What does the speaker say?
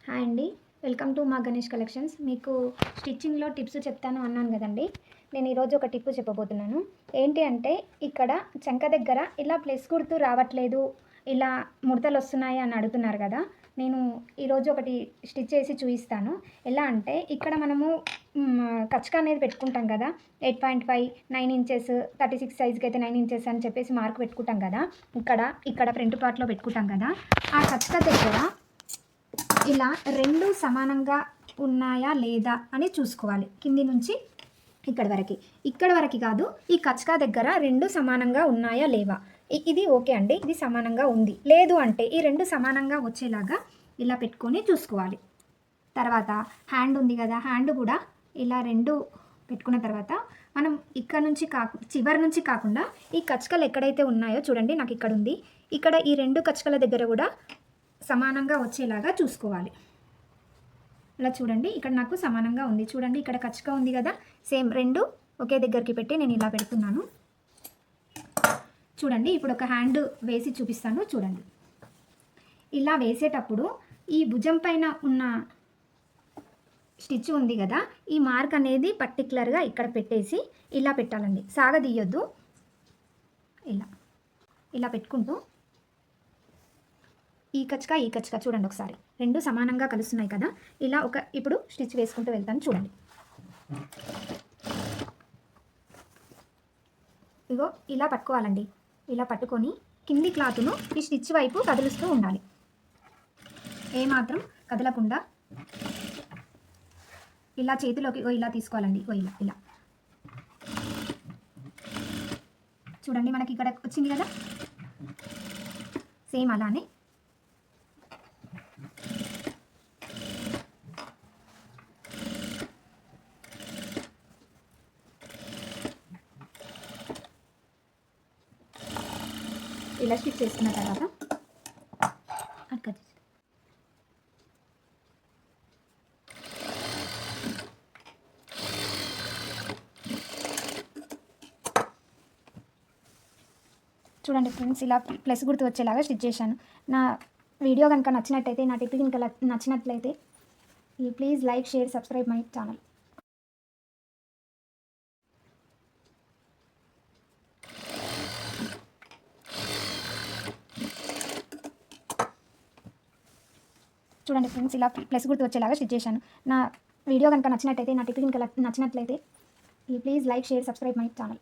Hi అండి. Welcome to మా Ganesh collections. మీకు స్టిచ్చింగ్లో టిప్స్ చెప్తాను అన్నాను కదండి. నేను ఈరోజు ఒక టిప్ చెప్పబోతున్నాను. ఏంటి అంటే ఇక్కడ చంక దగ్గర ఇలా ప్లస్ గుర్తు రావట్లేదు, ఇలా ముడతలు వస్తున్నాయి అని అడుగుతున్నారు కదా. నేను ఈరోజు ఒకటి స్టిచ్ చేసి చూపిస్తాను. ఎలా అంటే ఇక్కడ మనము కచ్చక అనేది పెట్టుకుంటాం కదా. 8.5 9 ఇంచెస్ 36 సైజ్కి అయితే 9 ఇంచెస్ అని చెప్పేసి మార్క్ పెట్టుకుంటాం కదా. ఇక్కడ ఫ్రంట్ పార్ట్లో పెట్టుకుంటాం కదా. ఆ కచ్చక దగ్గర ఇలా రెండు సమానంగా ఉన్నాయా లేదా అని చూసుకోవాలి. కింది నుంచి ఇక్కడ వరకు కాదు, ఈ కచకా దగ్గర రెండు సమానంగా ఉన్నాయా లేవా, ఇది ఓకే అండి, ఇది సమానంగా ఉంది. లేదు అంటే ఈ రెండు సమానంగా వచ్చేలాగా ఇలా పెట్టుకొని చూసుకోవాలి. తర్వాత హ్యాండ్ ఉంది కదా, హ్యాండ్ కూడా ఇలా రెండు పెట్టుకున్న తర్వాత మనం ఇక్కడ నుంచి చివరి నుంచి కాకుండా ఈ కచకలు ఎక్కడైతే ఉన్నాయో చూడండి, నాకు ఇక్కడ ఉంది, ఇక్కడ ఈ రెండు కచకల దగ్గర కూడా సమానంగా వచ్చేలాగా చూసుకోవాలి. ఇలా చూడండి, ఇక్కడ నాకు సమానంగా ఉంది. చూడండి, ఇక్కడ కచ్చక ఉంది కదా, సేమ్ రెండు ఒకే దగ్గరికి పెట్టి నేను ఇలా పెడుతున్నాను. చూడండి, ఇప్పుడు ఒక హ్యాండ్ వేసి చూపిస్తాను. చూడండి, ఇలా వేసేటప్పుడు ఈ భుజం పైన ఉన్న స్టిచ్ ఉంది కదా, ఈ మార్క్ అనేది పర్టికులర్గా ఇక్కడ పెట్టేసి ఇలా పెట్టాలండి, సాగదీయొద్దు. ఇలా పెట్టుకుంటూ ఈ కచ్చక చూడండి, ఒకసారి రెండు సమానంగా కలుస్తున్నాయి కదా. ఇలా ఇప్పుడు స్టిచ్ వేసుకుంటూ వెళ్తాను. చూడండి, ఇగో ఇలా పట్టుకోవాలండి. ఇలా పట్టుకొని కింది క్లాత్ను ఈ స్టిచ్ వైపు కదులుస్తూ ఉండాలి, ఏమాత్రం కదలకుండా. ఇలా చేతిలోకి ఇలా తీసుకోవాలండి. ఇలా చూడండి, మనకి ఇక్కడ వచ్చింది కదా, సేమ్ అలానే ఇలా స్టిచ్ చేసుకున్న తర్వాత చూడండి ఫ్రెండ్స్, ఇలా ప్లస్ గుర్తు వచ్చేలాగా స్టిచ్ చేశాను. నా వీడియో కనుక నచ్చినట్టయితే, నా టిప్ కనుక నచ్చినట్లయితే please like, share, subscribe my channel. చూడండి ఫ్రెండ్స్, ఇలా ప్లస్ గుర్తు వచ్చేలాగా స్టిచ్ చేశాను. నా వీడియో కనుక నచ్చినట్టయితే, నా టిప్ కనుక నచ్చినట్లయితే please like, share, subscribe my channel.